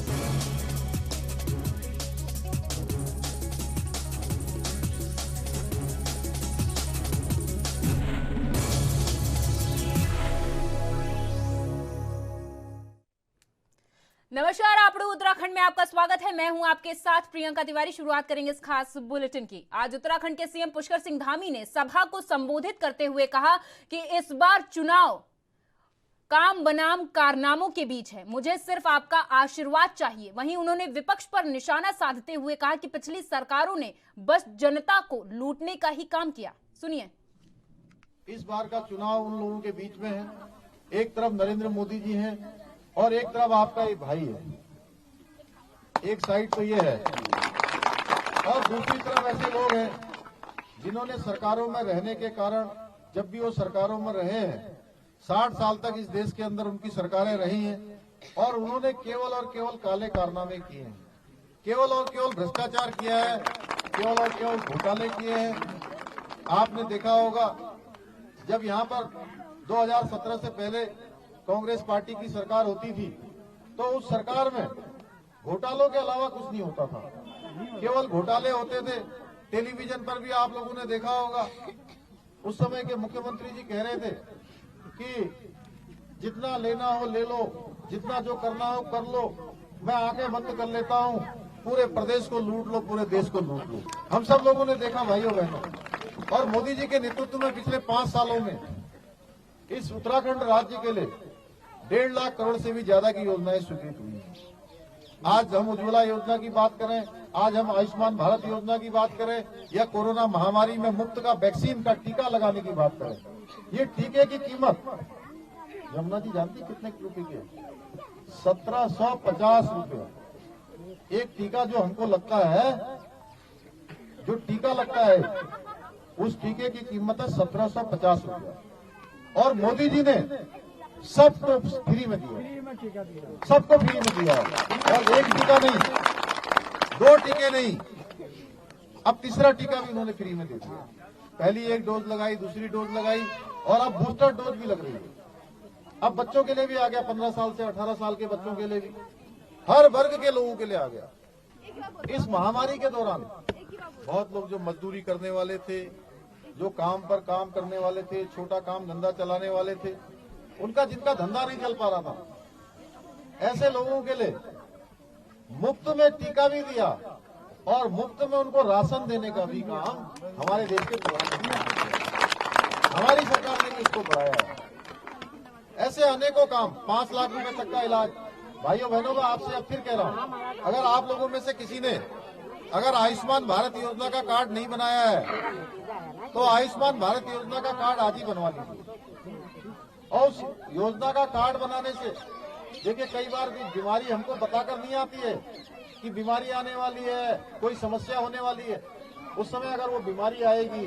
नमस्कार, आपड़ू उत्तराखंड में आपका स्वागत है। मैं हूं आपके साथ प्रियंका तिवारी। शुरुआत करेंगे इस खास बुलेटिन की। आज उत्तराखंड के सीएम पुष्कर सिंह धामी ने सभा को संबोधित करते हुए कहा कि इस बार चुनाव काम बनाम कारनामों के बीच है, मुझे सिर्फ आपका आशीर्वाद चाहिए। वहीं उन्होंने विपक्ष पर निशाना साधते हुए कहा कि पिछली सरकारों ने बस जनता को लूटने का ही काम किया। सुनिए। इस बार का चुनाव उन लोगों के बीच में है। एक तरफ नरेंद्र मोदी जी हैं और एक तरफ आपका एक भाई है। एक साइड तो ये है और दूसरी तरफ ऐसे लोग हैं जिन्होंने सरकारों में रहने के कारण, जब भी वो सरकारों में रहे हैं, 60 साल तक इस देश के अंदर उनकी सरकारें रही हैं और उन्होंने केवल और केवल काले कारनामे किए हैं, केवल और केवल भ्रष्टाचार किया है, केवल और केवल घोटाले किए हैं। आपने देखा होगा जब यहाँ पर 2017 से पहले कांग्रेस पार्टी की सरकार होती थी तो उस सरकार में घोटालों के अलावा कुछ नहीं होता था, केवल घोटाले होते थे। टेलीविजन पर भी आप लोगों ने देखा होगा, उस समय के मुख्यमंत्री जी कह रहे थे कि जितना लेना हो ले लो, जितना जो करना हो कर लो, मैं आंखें बंद कर लेता हूं, पूरे प्रदेश को लूट लो, पूरे देश को लूट लो। हम सब लोगों ने देखा भाइयों बहनों। और मोदी जी के नेतृत्व में पिछले 5 सालों में इस उत्तराखंड राज्य के लिए 1.5 लाख करोड़ से भी ज्यादा की योजनाएं स्वीकृत हुई हैं। आज हम उज्ज्वला योजना की बात करें, आज हम आयुष्मान भारत योजना की बात करें या कोरोना महामारी में मुफ्त का वैक्सीन का टीका लगाने की बात करें, ये टीके की कीमत यमुना जी जानती कितने रुपए की है? 1750 रुपए। एक टीका जो हमको लगता है, जो टीका लगता है, उस टीके की कीमत है 1750 रुपया। और मोदी जी ने सबको फ्री में दिया, सबको फ्री में दिया। और एक टीका नहीं, 2 टीके नहीं, अब तीसरा टीका भी उन्होंने फ्री में दे दिया। पहली एक डोज लगाई, दूसरी डोज लगाई और अब बूस्टर डोज भी लग रही है। अब बच्चों के लिए भी आ गया, 15 साल से 18 साल के बच्चों के लिए भी, हर वर्ग के लोगों के लिए आ गया। इस महामारी के दौरान बहुत लोग जो मजदूरी करने वाले थे, जो काम पर काम करने वाले थे, छोटा काम धंधा चलाने वाले थे, उनका जिनका धंधा नहीं चल पा रहा था, ऐसे लोगों के लिए मुफ्त में टीका भी दिया और मुफ्त में उनको राशन देने का भी काम हमारे देश के हमारी सरकार ने इसको बढ़ाया है। ऐसे अनेकों काम, 5 लाख रुपए तक का इलाज। भाइयों बहनों, मैं आपसे अब फिर कह रहा हूं, अगर आप लोगों में से किसी ने अगर आयुष्मान भारत योजना का कार्ड नहीं बनाया है तो आयुष्मान भारत योजना का कार्ड आज ही बनवा लीजिए। और उस योजना का कार्ड बनाने से देखिए, कई बार बीमारी हमको बताकर नहीं आती है कि बीमारी आने वाली है, कोई समस्या होने वाली है। उस समय अगर वो बीमारी आएगी,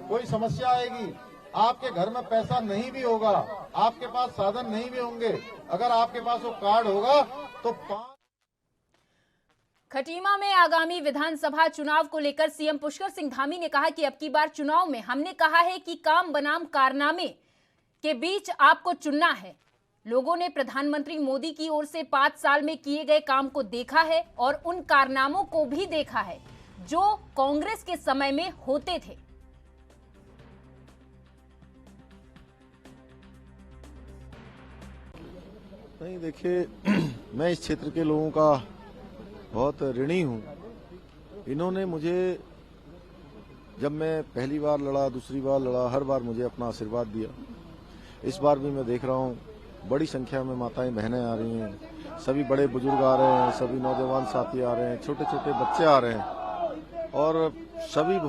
कोई समस्या आएगी, आपके घर में पैसा नहीं भी होगा, आपके पास साधन नहीं भी होंगे, अगर आपके पास वो कार्ड होगा तो खटीमा में आगामी विधानसभा चुनाव को लेकर सीएम पुष्कर सिंह धामी ने कहा कि अब की बार चुनाव में हमने कहा है कि काम बनाम कारनामे के बीच आपको चुनना है। लोगों ने प्रधानमंत्री मोदी की ओर से 5 साल में किए गए काम को देखा है और उन कारनामों को भी देखा है जो कांग्रेस के समय में होते थे। नहीं, देखिए, मैं इस क्षेत्र के लोगों का बहुत ऋणी हूं। इन्होंने मुझे, जब मैं पहली बार लड़ा, दूसरी बार लड़ा, हर बार मुझे अपना आशीर्वाद दिया। इस बार भी मैं देख रहा हूं बड़ी संख्या में माताएं बहनें आ रही हैं, सभी बड़े बुजुर्ग आ रहे हैं, सभी नौजवान साथी आ रहे हैं, छोटे छोटे बच्चे आ रहे हैं और सभी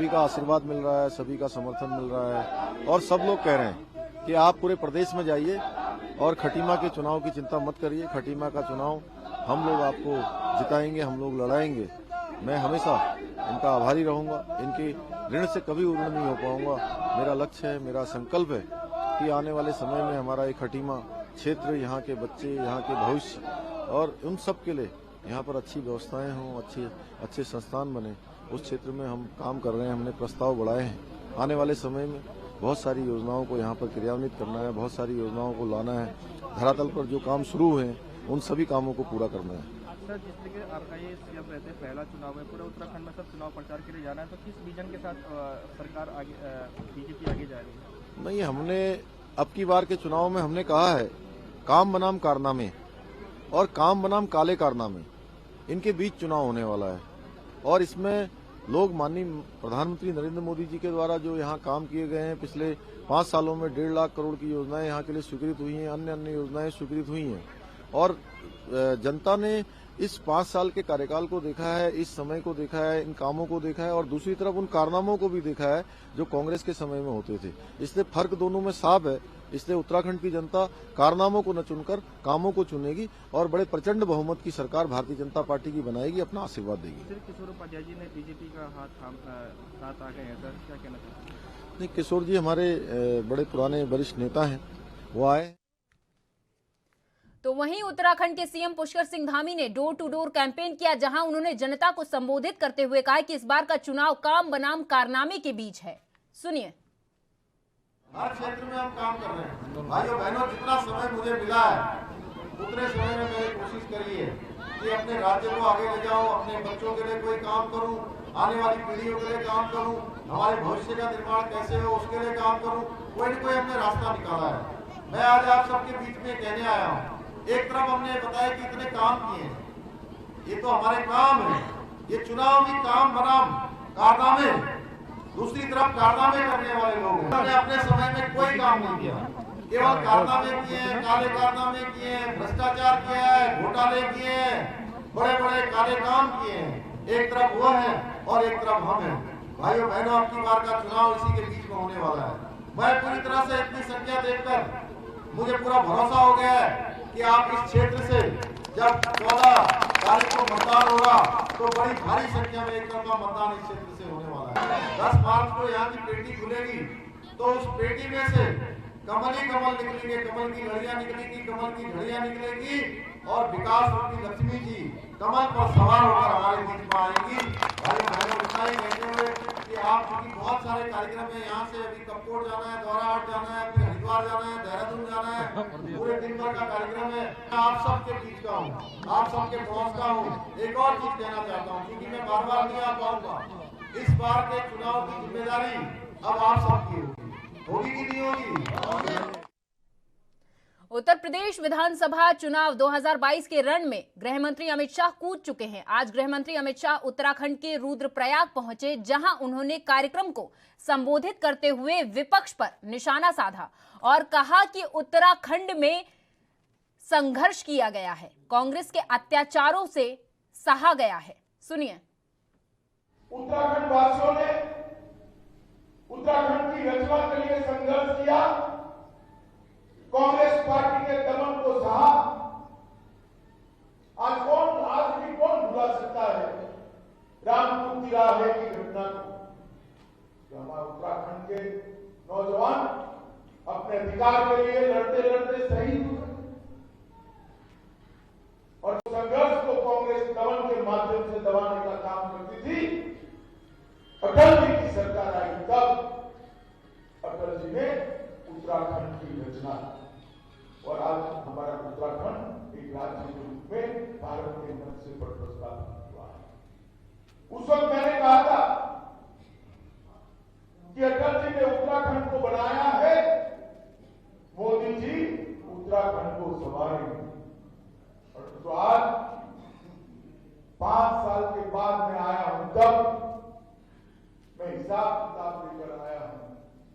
का आशीर्वाद मिल रहा है, सभी का समर्थन मिल रहा है। और सब लोग कह रहे हैं कि आप पूरे प्रदेश में जाइए और खटीमा के चुनाव की चिंता मत करिए, खटीमा का चुनाव हम लोग आपको जिताएंगे, हम लोग लड़ाएंगे। मैं हमेशा इनका आभारी रहूंगा, इनके ऋण से कभी ऋण नहीं हो पाऊंगा। मेरा लक्ष्य है, मेरा संकल्प है कि आने वाले समय में हमारा एक खटीमा क्षेत्र, यहाँ के बच्चे, यहाँ के भविष्य और उन सब के लिए यहाँ पर अच्छी व्यवस्थाएं हों, अच्छे संस्थान बने, उस क्षेत्र में हम काम कर रहे हैं। हमने प्रस्ताव बढ़ाए हैं। आने वाले समय में बहुत सारी योजनाओं को यहाँ पर क्रियान्वित करना है, बहुत सारी योजनाओं को लाना है। धरातल पर जो काम शुरू हुए हैं उन सभी कामों को पूरा करना है। सर, जिस तरीके आपका ये सीएम रहते हैं, पहला चुनाव है पूरे उत्तराखंड में, सब चुनाव प्रचार के लिए जाना है, तो किस विजन के साथ सरकार आगे बीजेपी आगे जा रही है? नहीं, हमने अब की बार के चुनाव में हमने कहा है काम बनाम कारनामे और काम बनाम काले कारनामे, इनके बीच चुनाव होने वाला है। और इसमें लोग माननीय प्रधानमंत्री नरेंद्र मोदी जी के द्वारा जो यहाँ काम किए गए हैं, पिछले 5 सालों में 1.5 लाख करोड़ की योजनाएं यहाँ के लिए स्वीकृत हुई हैं, अन्य अन्य योजनाएं स्वीकृत हुई हैं और जनता ने इस 5 साल के कार्यकाल को देखा है, इस समय को देखा है, इन कामों को देखा है और दूसरी तरफ उन कारनामों को भी देखा है जो कांग्रेस के समय में होते थे। इसलिए फर्क दोनों में साफ है। इसलिए उत्तराखंड की जनता कारनामों को न चुनकर कामों को चुनेगी और बड़े प्रचंड बहुमत की सरकार भारतीय जनता पार्टी की बनाएगी, अपना आशीर्वाद देगी। सर, किशोर उपाध्याय जी ने बीजेपी का साथ आ गए हैं, सर क्या कहना चाहते हैं? नहीं, किशोर जी हमारे बड़े पुराने वरिष्ठ नेता हैं, वो आए। तो वहीं उत्तराखंड के सीएम पुष्कर सिंह धामी ने डोर टू डोर कैंपेन किया, जहां उन्होंने जनता को संबोधित करते हुए कहा कि इस बार का चुनाव काम बनाम कारनामे के बीच है। सुनिए। हर क्षेत्र में हम काम कर रहे हैं। भाइयों बहनों, जितना समय मुझे मिला है उतने समय में मैंने कोशिश करी है कि अपने राज्य को आगे ले जाऊं, अपने बच्चों के लिए कोई काम करूं, आने वाली पीढ़ियों के लिए काम करूं, हमारे भविष्य का निर्माण कैसे हो उसके लिए काम करूं। कोई न कोई हमने रास्ता निकाला है। मैं आज आप सबके बीच में कहने आया हूँ, एक तरफ हमने बताया कि इतने काम किए हैं, ये तो हमारे काम है, ये चुनाव भी काम बनाम कारनामे, दूसरी तरफ कारनामे करने वाले लोग हैं। उन्होंने अपने समय में कोई काम नहीं किया, केवल कारनामे किए हैं, काले कारनामे किए हैं, भ्रष्टाचार किया है, घोटाले किए हैं, बड़े बड़े काले काम किए हैं। एक तरफ वो है और एक तरफ हम हैं। भाइयों बहनों, अब की बार का चुनाव इसी के बीच में होने वाला है। मैं पूरी तरह से इतनी संख्या देखकर मुझे पूरा भरोसा हो गया है कि आप इस क्षेत्र से जब 14 तारीख को मतदान होगा तो बड़ी भारी संख्या में एक तरफा मतदान इस क्षेत्र से होने वाला है। 10 मार्च को यहाँ की पेटी खुलेगी तो उस पेटी में से कमल ही कमल निकलेंगे, कमल की लड़ियां निकलेगी, कमल की घड़ियां निकलेगी और विकास रूपी लक्ष्मी जी कमल पर सवार होकर हमारे बीच में आएंगी। भाई बहनों, इतना ही कहते हुए कि आप चूंकि बहुत सारे कार्यक्रम है, यहाँ से अभी कपकोट जाना है, दौराहाट जाना है, फिर हरिद्वार जाना है, देहरादून जाना है, पूरे दिन भर का कार्यक्रम है। आप सबके बीच का हूँ, आप सबके पहुँच का हूँ। एक और चीज कहना चाहता हूँ, क्योंकि मैं बार बार नहीं आ पाऊंगा, इस बार के चुनाव की जिम्मेदारी अब आप सबकी होगी कि नहीं होगी? उत्तर प्रदेश विधानसभा चुनाव 2022 के रण में गृह मंत्री अमित शाह कूद चुके हैं। आज गृह मंत्री अमित शाह उत्तराखंड के रुद्रप्रयाग पहुंचे, जहां उन्होंने कार्यक्रम को संबोधित करते हुए विपक्ष पर निशाना साधा और कहा कि उत्तराखंड में संघर्ष किया गया है, कांग्रेस के अत्याचारों से सहा गया है। सुनिए। उत्तराखंड वासियों ने उत्तराखंड की रचना के लिए संघर्ष किया, कांग्रेस पार्टी के दमन को सहा। आज भी कौन भुला सकता है रामपुर तिराहे की घटना को, जो हमारे उत्तराखंड के नौजवान अपने अधिकार के लिए लड़ते लड़ते शहीद हुए और संघर्ष को कांग्रेस दमन के माध्यम से दबाने का काम करती थी। अटल जी की सरकार आई तब अटल जी ने उत्तराखंड की रचना और आज हमारा उत्तराखंड एक राज्य के रूप में भारत के नक्शे पर प्रस्तावित हुआ है। उस वक्त मैंने कहा था कि अटल जी ने उत्तराखंड को बनाया है, मोदी जी उत्तराखंड को संभालेंगे। और तो आज 5 साल के बाद मैं आया हूं, तब मैं हिसाब किताब लेकर आया हूं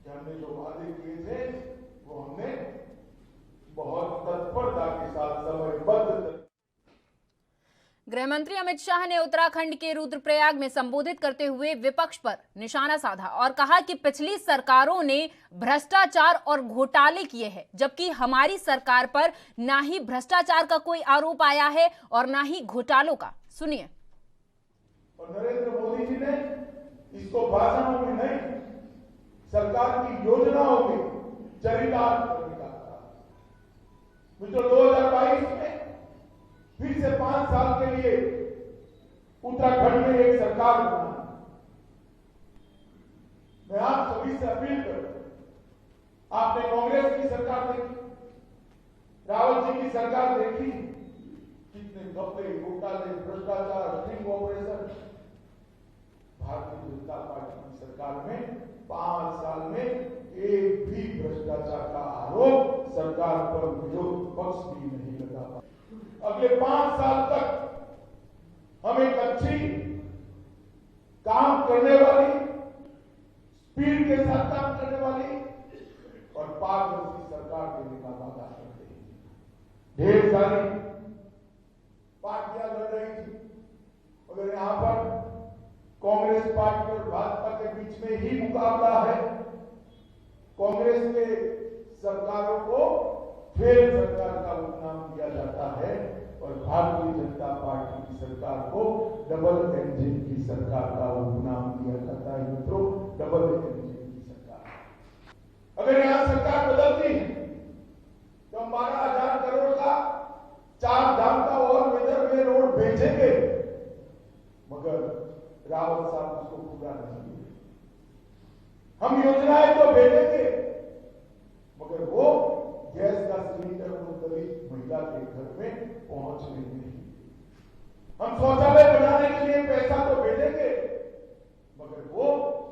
कि हमने जो वादे किए थे वो हमने बहुत तत्परता के साथ समयबद्ध। गृहमंत्री अमित शाह ने उत्तराखंड के रुद्रप्रयाग में संबोधित करते हुए विपक्ष पर निशाना साधा और कहा कि पिछली सरकारों ने भ्रष्टाचार और घोटाले किए हैं, जबकि हमारी सरकार पर ना ही भ्रष्टाचार का कोई आरोप आया है और ना ही घोटालों का। सुनिए। और नरेंद्र मोदी जी ने इसको भाषणों में नहीं, सरकार की योजनाओं में चरितार्थ करने का कहा। मित्रों, 2022 में फिर से 5 साल के लिए उत्तराखंड में एक सरकार बनाई। मैं आप सभी से अपील करता हूं, आपने कांग्रेस की सरकार देखी, रावत जी की सरकार देखी, घपले, घोटाले, भ्रष्टाचार, sting operation, Bharatiya Janata party की सरकार में 5 साल में एक भी भ्रष्टाचार का आरोप सरकार पर विरोध पक्ष भी नहीं लगा पाया। अगले 5 साल तक हम एक अच्छी काम करने वाली, स्पीड के साथ काम करने वाली और पारदर्शी सरकार देने का वादा करते हैं। ढेर सारी पार्टियां लड़ रही थी, मगर यहां पर कांग्रेस पार्टी और भाजपा के बीच में ही मुकाबला है। कांग्रेस के सरकारों को फेल सरकार का उपनाम दिया जाता है और भारतीय जनता पार्टी की सरकार को डबल इंजन की सरकार का उपनाम दिया जाता है। मित्रों, डबल इंजन की सरकार। अगर यहां सरकार बदलती है तो 12,000 करोड़ का 4 धाम का और वेदर में रोड भेजेंगे, मगर रावत साहब उसको पूरा नहीं किए। हम योजनाएं तो भेजेंगे, मगर वो गैस का सिलेंडर उन दलित महिला के घर में पहुंचने नहीं। हम शौचालय बनाने के लिए पैसा तो भेजेंगे, मगर वो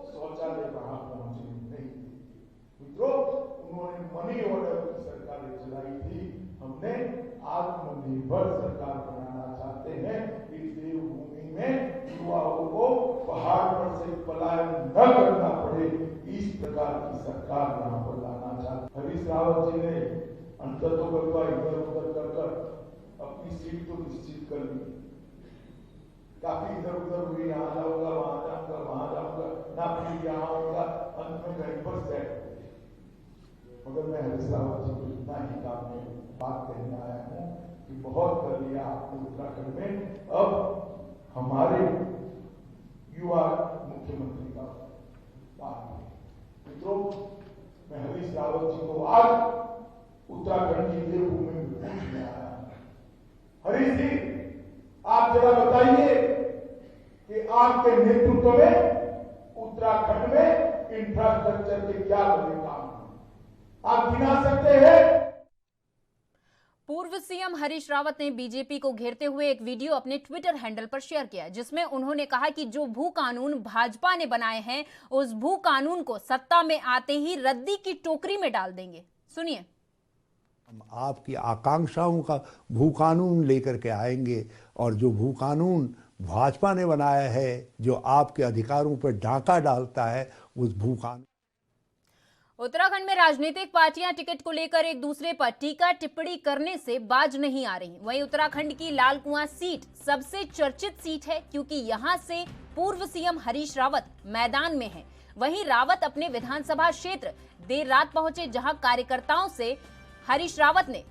शौचालय वहां पहुंचने नहीं। मित्रों, उन्होंने मनी ऑर्डर की सरकारें चलाई थी, हमने आत्मनिर्भर सरकार बनाना चाहते हैं। इस देवभूमि में युवाओं को पहाड़ पर से पलायन न करना पड़े, इस प्रकार की सरकार यहां पर लाना चाहते। हरीश रावत जी ने अंततोगत्वा इधर उधर कर अपनी सीट तो निश्चित कर ली। काफी इधर उधर हुई, यहां जाऊंगा, वहां जाऊंगा, वहां जाऊंगा, ना फिर यहां आऊंगा, अंत में कहीं पर सेट हो गए। मगर मैं हरीश रावत जी को इतना ही काम में बात कहने आया हूं कि बहुत कर लिया आपने उत्तराखंड में, अब हमारे युवा मुख्यमंत्री का बात है। मित्रों, मैं हरीश रावत जी को आज उत्तराखंड की देवभूमि में पूछने आया हूं। हरीश जी, आप जरा बताइए कि आपके नेतृत्व में उत्तराखंड में इंफ्रास्ट्रक्चर के क्या बड़े काम हैं, आप गिना सकते हैं? पूर्व सीएम हरीश रावत ने बीजेपी को घेरते हुए एक वीडियो अपने ट्विटर हैंडल पर शेयर किया, जिसमें उन्होंने कहा कि जो भू कानून भाजपा ने बनाए हैं, उस भू कानून को सत्ता में आते ही रद्दी की टोकरी में डाल देंगे। सुनिए। हम आपकी आकांक्षाओं का भू कानून लेकर के आएंगे और जो भू कानून भाजपा ने बनाया है, जो आपके अधिकारों पर डाका डालता है, उस भू कानून। उत्तराखंड में राजनीतिक पार्टियां टिकट को लेकर एक दूसरे पर टीका टिप्पणी करने से बाज नहीं आ रही। वहीं उत्तराखंड की लाल कुआं सीट सबसे चर्चित सीट है, क्योंकि यहां से पूर्व सीएम हरीश रावत मैदान में हैं। वहीं रावत अपने विधानसभा क्षेत्र देर रात पहुंचे, जहां कार्यकर्ताओं से हरीश रावत ने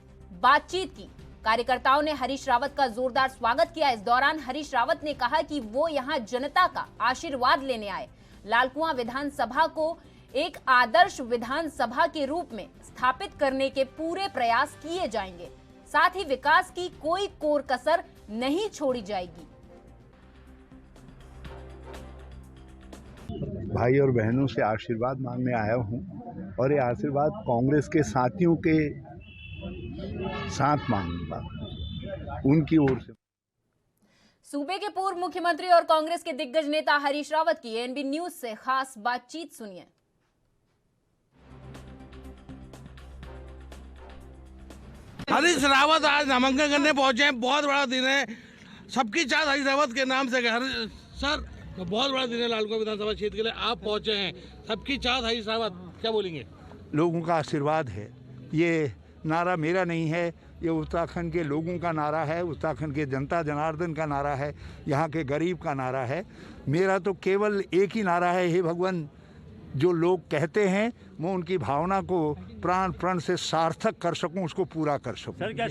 बातचीत की। कार्यकर्ताओं ने हरीश रावत का जोरदार स्वागत किया। इस दौरान हरीश रावत ने कहा कि वो यहां जनता का आशीर्वाद लेने आए। लालकुआं विधानसभा को एक आदर्श विधानसभा के रूप में स्थापित करने के पूरे प्रयास किए जाएंगे, साथ ही विकास की कोई कोर कसर नहीं छोड़ी जाएगी। भाई और बहनों से आशीर्वाद मांगने आया हूं और ये आशीर्वाद कांग्रेस के साथियों के साथ मांगूंगा, उनकी ओर से। सूबे के पूर्व मुख्यमंत्री और कांग्रेस के दिग्गज नेता हरीश रावत की एएनबी न्यूज से खास बातचीत सुनिए। हरीश रावत आज नामांकन करने पहुंचे हैं। बहुत बड़ा दिन है, सबकी चाहत हरीश रावत के नाम से। सर, बहुत बड़ा दिन है लालकुआं विधानसभा क्षेत्र के लिए, आप पहुंचे हैं, सबकी चाहत हरीश रावत, क्या बोलेंगे? लोगों का आशीर्वाद है। ये नारा मेरा नहीं है, ये उत्तराखंड के लोगों का नारा है, उत्तराखंड के जनता जनार्दन का नारा है, यहाँ के गरीब का नारा है। मेरा तो केवल एक ही नारा है, हे भगवान, जो लोग कहते हैं मैं उनकी भावना को प्राण प्रण से सार्थक कर सकूं, उसको पूरा कर सकूं। सर, क्या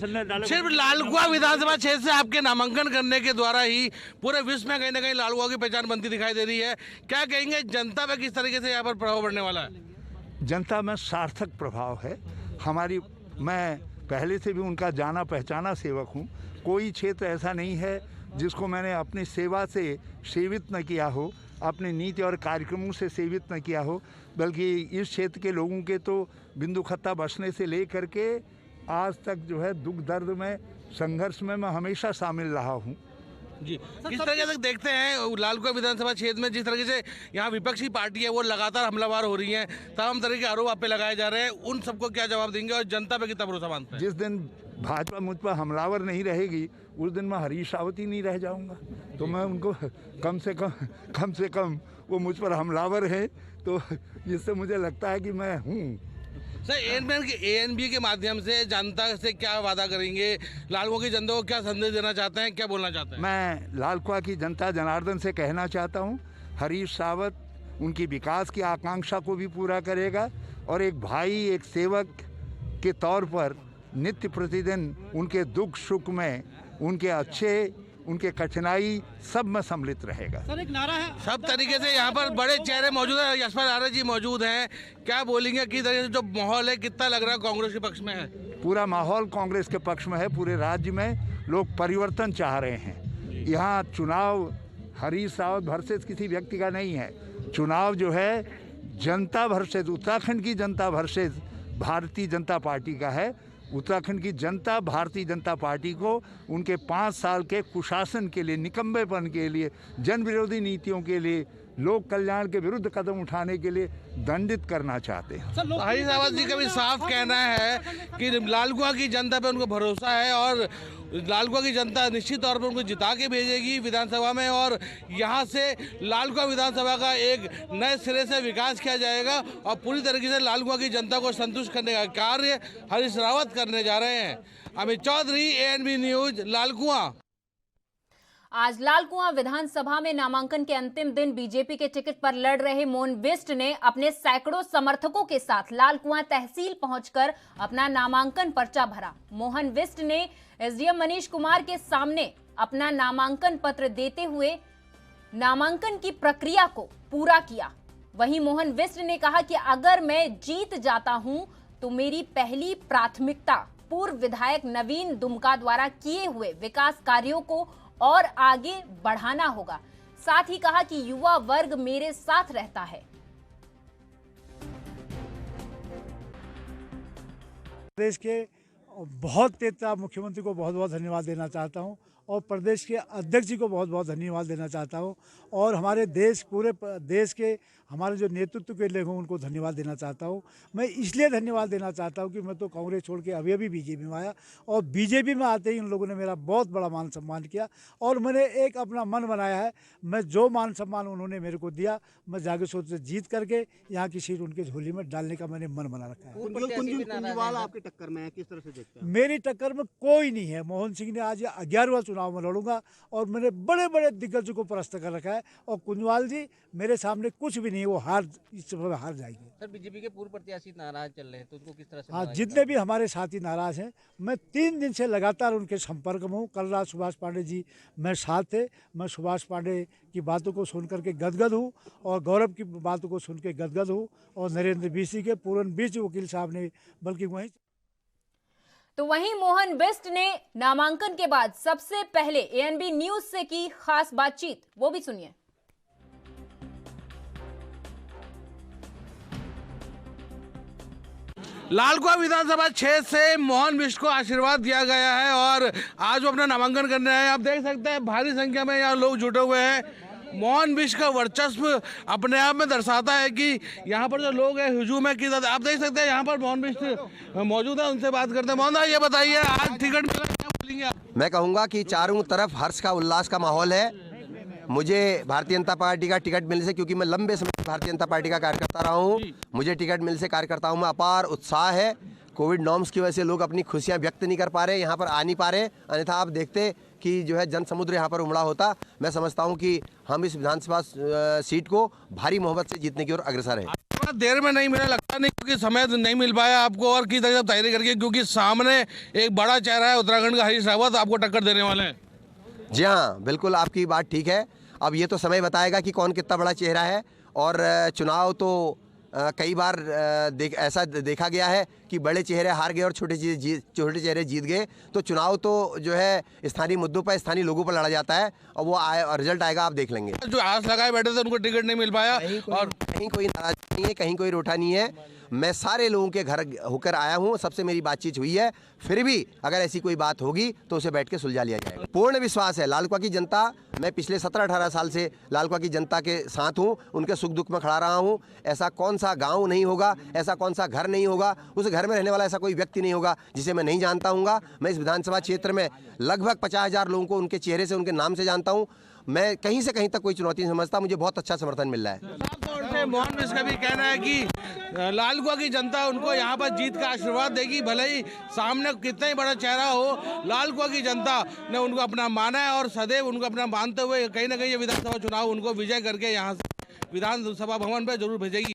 सिर्फ लालकुआं विधानसभा क्षेत्र से आपके नामांकन करने के द्वारा ही पूरे विश्व में कहीं ना कहीं लालकुआं की पहचान बनती दिखाई दे रही है, क्या कहेंगे जनता पे किस तरीके से यहाँ पर प्रभाव पड़ने वाला है? जनता में सार्थक प्रभाव है हमारी। मैं पहले से भी उनका जाना पहचाना सेवक हूँ। कोई क्षेत्र ऐसा नहीं है जिसको मैंने अपनी सेवा से सेवित न किया हो, अपने नीति और कार्यक्रमों से सेवित न किया हो, बल्कि इस क्षेत्र के लोगों के तो बिंदु खत्ता बचने से ले करके आज तक जो है दुख दर्द में संघर्ष में मैं हमेशा शामिल रहा हूँ। जी, किस तरीके से देखते हैं लालकुआ विधानसभा क्षेत्र में जिस तरीके से यहाँ विपक्षी पार्टी है वो लगातार हमलावर हो रही है, तमाम तरह के आरोप आप पे लगाए जा रहे हैं, उन सबको क्या जवाब देंगे और जनता पे कितना भरोसा मानते हैं? जिस दिन भाजपा मुझ पर हमलावर नहीं रहेगी उस दिन मैं हरीश रावत ही नहीं रह जाऊंगा। तो मैं उनको कम से कम वो मुझ पर हमलावर है, तो जिससे मुझे लगता है कि मैं हूँ। सर, एएनबी के माध्यम से जनता से क्या वादा करेंगे, लालकुआ की जनता को क्या संदेश देना चाहते हैं, क्या बोलना चाहते हैं? मैं लालकुआ की जनता जनार्दन से कहना चाहता हूँ, हरीश रावत उनकी विकास की आकांक्षा को भी पूरा करेगा और एक भाई, एक सेवक के तौर पर नित्य प्रतिदिन उनके दुख सुख में, उनके अच्छे, उनके कठिनाई सब में सम्मिलित रहेगा। सर, एक नारा है, सब तरीके से यहाँ पर बड़े चेहरे मौजूद हैं, यशपाल आर्य जी मौजूद हैं, क्या बोलेंगे, किस तरीके से जो माहौल है कितना लग रहा है कांग्रेस के पक्ष में है? पूरा माहौल कांग्रेस के पक्ष में है। पूरे राज्य में लोग परिवर्तन चाह रहे हैं। यहाँ चुनाव हरीश रावत वर्सेस किसी व्यक्ति का नहीं है, चुनाव जो है जनता वर्सेस, उत्तराखंड की जनता वर्सेस भारतीय जनता पार्टी का है। उत्तराखंड की जनता भारतीय जनता पार्टी को उनके 5 साल के कुशासन के लिए, निकम्मेपन के लिए, जन विरोधी नीतियों के लिए, लोक कल्याण के विरुद्ध कदम उठाने के लिए दंडित करना चाहते हैं। हरीश रावत जी का भी साफ कहना है कि लालकुआ की जनता पे उनको भरोसा है और लालकुआ की जनता निश्चित तौर पर उनको जिता के भेजेगी विधानसभा में और यहाँ से लालकुआ विधानसभा का एक नए सिरे से विकास किया जाएगा और पूरी तरीके से लालकुआ की जनता को संतुष्ट करने का कार्य हरीश रावत करने जा रहे हैं। Amit Chaudhary, ANB news, Lalkua. आज लालकुआ विधानसभा में नामांकन के अंतिम दिन बीजेपी के टिकट पर लड़ रहे मोहन बिष्ट ने अपने सैकड़ों समर्थकों के साथ लालकुआ तहसील पहुंचकर अपना नामांकन पर्चा भरा। मोहन बिष्ट ने एसडीएम मनीष कुमार के सामने अपना नामांकन पत्र देते हुए नामांकन की प्रक्रिया को पूरा किया। वहीं मोहन बिष्ट ने कहा कि अगर मैं जीत जाता हूं तो मेरी पहली प्राथमिकता पूर्व विधायक नवीन दुमका द्वारा किए हुए विकास कार्यों को और आगे बढ़ाना होगा। साथ ही कहा कि युवा वर्ग मेरे साथ रहता है। प्रदेश के बहुत तेज मुख्यमंत्री को बहुत बहुत धन्यवाद देना चाहता हूं और प्रदेश के अध्यक्ष जी को बहुत बहुत धन्यवाद देना चाहता हूं और हमारे देश, पूरे देश के हमारे जो नेतृत्व के लोग हैं उनको धन्यवाद देना चाहता हूं। मैं इसलिए धन्यवाद देना चाहता हूं कि मैं तो कांग्रेस छोड़ के अभी बीजेपी में आया और बीजेपी में आते ही इन लोगों ने मेरा बहुत बड़ा मान सम्मान किया और मैंने एक अपना मन बनाया है, मैं जो मान सम्मान उन्होंने मेरे को दिया मैं जाके सोच से जीत करके यहाँ की सीट उनके झोली में डालने का मैंने मन बना रखा है। कुंजवाल आपकी टक्कर में है, किस तरह से देखते हैं? मेरी टक्कर में कोई नहीं है। मोहन सिंह ने आज 11वां चुनाव में लड़ूंगा और मैंने बड़े बड़े दिग्गजों को परास्त कर रखा है और कुंजवाल जी मेरे सामने कुछ भी नहीं, वो इस समय हार जाएंगे। सर, बीजेपी के पूर्व प्रत्याशी नाराज चल रहे हैं तो उनको किस तरह से? हाँ, जितने भी हमारे साथी नाराज हैं, मैं 3 दिन से लगातार उनके संपर्क में हूँ। कल रात सुभाष पांडे जी मेरे साथ थे, मैं सुभाष पांडे की बातों को सुन करके गदगद हूँ और गौरव की बातों को सुन के गदगद हूँ और नरेंद्र बीसी के पूरन बीच वकील साहब ने बल्कि वहीं मोहन बिष्ट ने नामांकन के बाद सबसे पहले एएनबी न्यूज से की खास बातचीत, वो भी सुनिए। लालकुआ विधानसभा क्षेत्र से मोहन बिष्ट को आशीर्वाद दिया गया है और आज वो अपना नामांकन करने आए। आप देख सकते हैं भारी संख्या में यहाँ लोग जुटे हुए हैं। मोहन बिष्ट का वर्चस्व अपने आप में दर्शाता है कि यहाँ पर जो लोग हैं हुजूम है कि आप देख सकते हैं यहाँ पर मोहन बिष्ट मौजूद है, उनसे बात करते हैं। मोहन भाई, ये बताइए आज टिकट मिला, क्या बोलेंगे आप? मैं कहूँगा कि चारों तरफ हर्ष का, उल्लास का माहौल है। मुझे भारतीय जनता पार्टी का टिकट मिलने से, क्योंकि मैं लंबे समय से भारतीय जनता पार्टी का कार्यकर्ता रहा हूँ, मुझे टिकट मिलने से कार्यकर्ताओं में अपार उत्साह है। कोविड नॉर्म्स की वजह से लोग अपनी खुशियाँ व्यक्त नहीं कर पा रहे, यहाँ पर आ नहीं पा रहे, अन्यथा आप देखते कि जो है जन समुद्र यहाँ पर उमड़ा होता। मैं समझता हूँ कि हम इस विधानसभा सीट को भारी मोहब्बत से जीतने की ओर अग्रसर हैं। देर में नहीं मिला, लगता नहीं क्योंकि समय नहीं मिल पाया आपको और किस तरह से तैयारी करके, क्योंकि सामने एक बड़ा चेहरा है उत्तराखंड का, हरीश रावत आपको टक्कर देने वाले हैं। जी हाँ, बिल्कुल आपकी बात ठीक है। अब ये तो समय बताएगा कि कौन कितना बड़ा चेहरा है और चुनाव तो कई बार ऐसा देखा गया है कि बड़े चेहरे हार गए और छोटे चेहरे जीत गए। तो चुनाव तो जो है स्थानीय मुद्दों पर, स्थानीय लोगों पर लड़ा जाता है और वो रिजल्ट आएगा, आप देख लेंगे। जो आस लगाए बैठे थे उनको टिकट नहीं मिल पाया और कहीं कोई नाराज नहीं है, कहीं कोई रोटा नहीं है। मैं सारे लोगों के घर होकर आया हूं, सबसे मेरी बातचीत हुई है। फिर भी अगर ऐसी कोई बात होगी तो उसे बैठ के सुलझा लिया जाएगा। पूर्ण विश्वास है लालकुआ की जनता, मैं पिछले 17-18 साल से लालकुआ की जनता के साथ हूं, उनके सुख दुख में खड़ा रहा हूं। ऐसा कौन सा गांव नहीं होगा, ऐसा कौन सा घर नहीं होगा, उस घर में रहने वाला ऐसा कोई व्यक्ति नहीं होगा जिसे मैं नहीं जानता हूँगा। मैं इस विधानसभा क्षेत्र में लगभग 50,000 लोगों को उनके चेहरे से, उनके नाम से जानता हूँ। मैं कहीं से कहीं तक कोई चुनौती नहीं समझता, मुझे बहुत अच्छा समर्थन मिल रहा है। साफ तौर से मोहन मिश्र का भी कहना है कि लालकुआ की जनता उनको यहाँ पर जीत का आशीर्वाद देगी, भले ही सामने कितना ही बड़ा चेहरा हो। लालकुआ की जनता ने उनको अपना माना है और सदैव उनको अपना मानते हुए कहीं ना कहीं ये विधानसभा चुनाव उनको विजय करके यहाँ से विधानसभा भवन पर जरूर भेजेगी।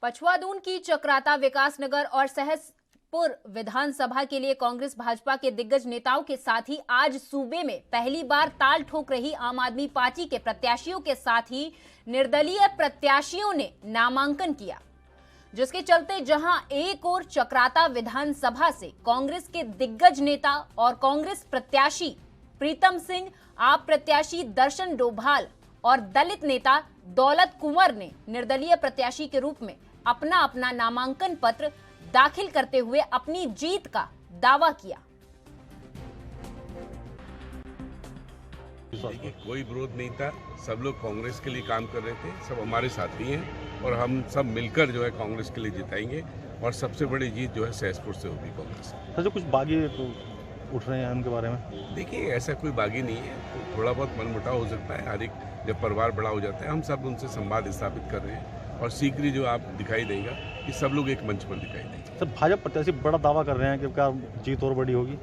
पछुआदून की चक्राता, विकासनगर और सहसपुर विधानसभा के लिए कांग्रेस भाजपा के दिग्गज नेताओं के साथ ही आज सूबे में पहली बार ताल ठोक रही आम आदमी पार्टी के प्रत्याशियों के साथ ही निर्दलीय प्रत्याशियों ने नामांकन किया, जिसके चलते जहां एक ओर चक्राता विधानसभा से कांग्रेस के दिग्गज नेता और कांग्रेस प्रत्याशी प्रीतम सिंह, आप प्रत्याशी दर्शन डोभाल और दलित नेता दौलत कुंवर ने निर्दलीय प्रत्याशी के रूप में अपना अपना नामांकन पत्र दाखिल करते हुए अपनी जीत का दावा किया। कोई विरोध नहीं था, सब लोग कांग्रेस के लिए काम कर रहे थे, सब हमारे साथी हैं और हम सब मिलकर जो है कांग्रेस के लिए जिताएंगे और सबसे बड़ी जीत जो है सहसपुर से होगी कांग्रेस। सर जो कुछ बागी तो उठ रहे हैं उनके बारे में, देखिए ऐसा कोई बागी नहीं है, तो थोड़ा बहुत मनमुटाव हो सकता है, हर एक जब परिवार बड़ा हो जाता है। हम सब उनसे संवाद स्थापित कर रहे हैं और शीघ्र ही जो आप दिखाई देगा कि सब लोग एक मंच पर दिखाई देंगे। सर भाजपा प्रत्याशी बड़ा दावा कर रहे हैं कि क्या जीत और बड़ी होगी?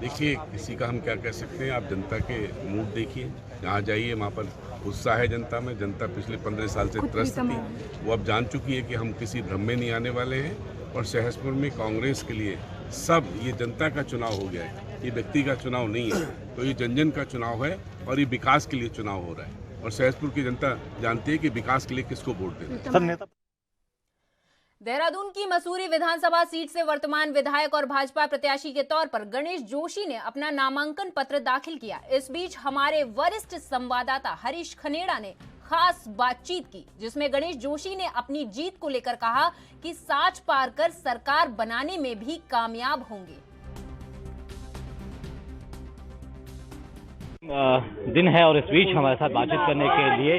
देखिए किसी का हम क्या कह सकते हैं, आप जनता के मूड देखिए, जहाँ जाइए वहाँ पर उत्साह है जनता में। जनता पिछले 15 साल से त्रस्त थी, वो अब जान चुकी है कि हम किसी भ्रम में नहीं आने वाले हैं और सहसपुर में कांग्रेस के लिए सब ये जनता का चुनाव हो गया है, ये व्यक्ति का चुनाव नहीं है, तो ये जन जन का चुनाव है और ये विकास के लिए चुनाव हो रहा है और सहसपुर की जनता जानती है कि विकास के लिए किसको वोट देना है। देहरादून की मसूरी विधानसभा सीट से वर्तमान विधायक और भाजपा प्रत्याशी के तौर पर गणेश जोशी ने अपना नामांकन पत्र दाखिल किया। इस बीच हमारे वरिष्ठ संवाददाता हरीश खनेड़ा ने खास बातचीत की, जिसमें गणेश जोशी ने अपनी जीत को लेकर कहा कि साठ पार कर सरकार बनाने में भी कामयाब होंगे। दिन है और इस बीच हमारे साथ बातचीत करने के लिए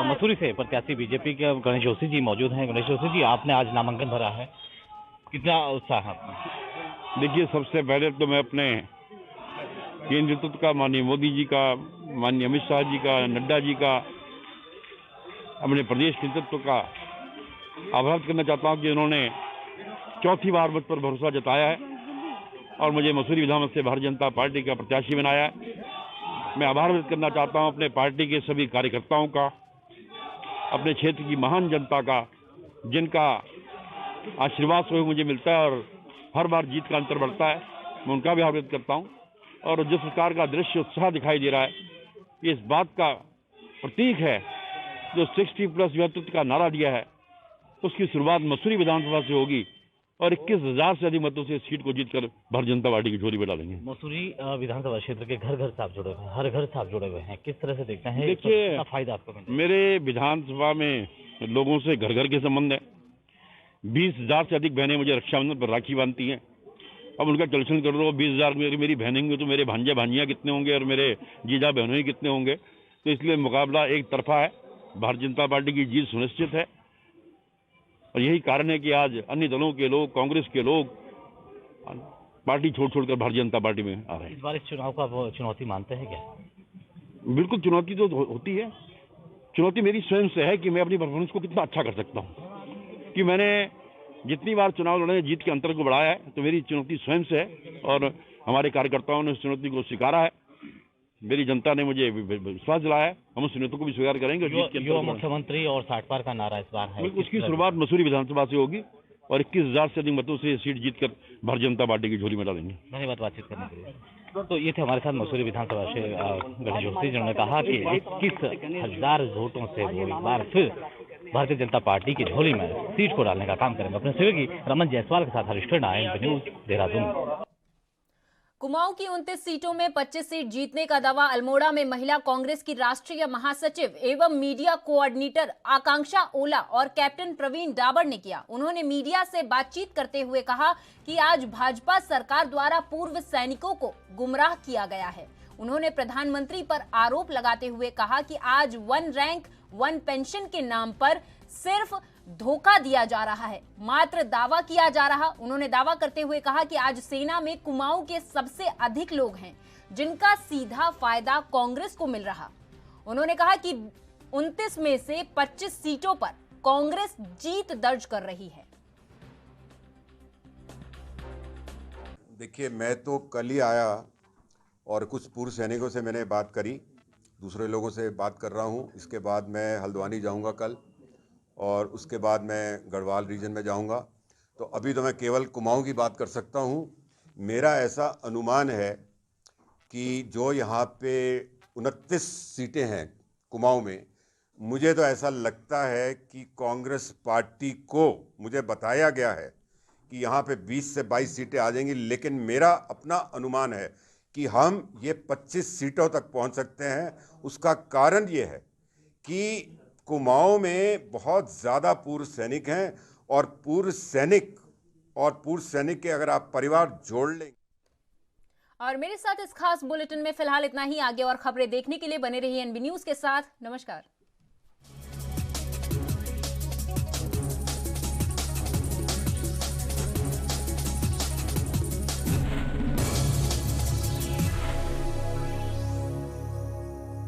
मसूरी से प्रत्याशी बीजेपी के गणेश जोशी जी मौजूद हैं। गणेश जोशी जी, आपने आज नामांकन भरा है, कितना उत्साह है आपका? देखिए, सबसे पहले तो मैं अपने केंद्र नेतृत्व का, माननीय मोदी जी का, माननीय अमित शाह जी का, नड्डा जी का, अपने प्रदेश नेतृत्व का आभार करना चाहता हूँ कि उन्होंने चौथी बार मुझ पर भरोसा जताया है और मुझे मसूरी विधानसभा से भारतीय जनता पार्टी का प्रत्याशी बनाया है। मैं आभार व्यक्त करना चाहता हूं अपने पार्टी के सभी कार्यकर्ताओं का, अपने क्षेत्र की महान जनता का, जिनका आशीर्वाद स्वयं मुझे मिलता है और हर बार जीत का अंतर बढ़ता है। मैं उनका भी आभार व्यक्त करता हूं और जिस प्रकार का दृश्य उत्साह दिखाई दे रहा है, ये इस बात का प्रतीक है जो 60+ नेतृत्व का नारा दिया है, उसकी शुरुआत मसूरी विधानसभा से होगी और 21,000 से अधिक मतों से सीट को जीतकर भारतीय जनता पार्टी की झोली में डालेंगे। मसूरी विधानसभा क्षेत्र के घर घर से आप जुड़े हुए हैं, हर घर से आप जुड़े हुए हैं, किस तरह से देखते हैं? देखिए, फायदा आपको मिलता है? मेरे विधानसभा में लोगों से घर घर के संबंध है। 20,000 से अधिक बहनें मुझे रक्षाबंधन पर राखी बांधती हैं। अब उनका कैलकुलेशन कर लो, 20,000 मेरी बहनें होंगी तो मेरे भांजे भांजियाँ कितने होंगे और मेरे जीजा बहनों ही कितने होंगे। तो इसलिए मुकाबला एक तरफा है, भारतीय जनता पार्टी की जीत सुनिश्चित है और यही कारण है कि आज अन्य दलों के लोग, कांग्रेस के लोग पार्टी छोड़कर भारतीय जनता पार्टी में आ रहे हैं। इस बार इस चुनाव को आप चुनौती मानते हैं क्या? बिल्कुल चुनौती तो होती है। चुनौती मेरी स्वयं से है कि मैं अपनी परफॉर्मेंस को कितना अच्छा कर सकता हूँ, कि मैंने जितनी बार चुनाव लड़े जीत के अंतर को बढ़ाया है, तो मेरी चुनौती स्वयं से है और हमारे कार्यकर्ताओं ने उस चुनौती को स्वीकारा है। मेरी जनता ने मुझे विश्वास दिलाया है, हम उस चुनौती को भी स्वीकार करेंगे। युवा मुख्यमंत्री और 60 पार का नारा इस बार है, उसकी शुरुआत मसूरी विधानसभा से होगी और 21,000 से अधिक मतों से सीट जीतकर भारतीय जनता पार्टी की झोली में डालेंगे। धन्यवाद बातचीत करने के लिए। तो ये थे हमारे साथ मसूरी विधानसभा से गणेश जोशी, जिन्होंने कहा कि 21,000 वोटों से वो एक बार फिर भारतीय जनता पार्टी की झोली में सीट को डालने का काम करेंगे। अपने सहयोगी रमन जायसवाल के साथ हरीश खन्ना, न्यूज़ देहरादून। कुमाऊं की 29 सीटों में 25 सीट जीतने का दावा अल्मोड़ा में महिला कांग्रेस की राष्ट्रीय महासचिव एवं मीडिया कोऑर्डिनेटर आकांक्षा ओला और कैप्टन प्रवीण डाबर ने किया। उन्होंने मीडिया से बातचीत करते हुए कहा कि आज भाजपा सरकार द्वारा पूर्व सैनिकों को गुमराह किया गया है। उन्होंने प्रधानमंत्री पर आरोप लगाते हुए कहा कि आज 1 रैंक 1 पेंशन के नाम पर सिर्फ धोखा दिया जा रहा है, मात्र दावा किया जा रहा। उन्होंने दावा करते हुए कहा कि आज सेना में कुमाऊं के सबसे अधिक लोग हैं जिनका सीधा फायदा कांग्रेस को मिल रहा। उन्होंने कहा कि 29 में से 25 सीटों पर कांग्रेस जीत दर्ज कर रही है। देखिए, मैं तो कल ही आया और कुछ पूर्व सैनिकों से मैंने बात करी, दूसरे लोगों से बात कर रहा हूं। इसके बाद मैं हल्द्वानी जाऊंगा कल और उसके बाद मैं गढ़वाल रीजन में जाऊंगा। तो अभी तो मैं केवल कुमाऊं की बात कर सकता हूं। मेरा ऐसा अनुमान है कि जो यहाँ पे 29 सीटें हैं कुमाऊं में, मुझे तो ऐसा लगता है कि कांग्रेस पार्टी को, मुझे बताया गया है कि यहाँ पे 20 से 22 सीटें आ जाएंगी, लेकिन मेरा अपना अनुमान है कि हम ये 25 सीटों तक पहुँच सकते हैं। उसका कारण ये है कि कुमाऊं में बहुत ज़्यादा पूर्व सैनिक हैं और पूर्व सैनिक के अगर आप परिवार जोड़ लें। और मेरे साथ इस खास बुलेटिन में फिलहाल इतना ही। आगे और खबरें देखने के लिए बने रहिए एनबी न्यूज़ के साथ। नमस्कार।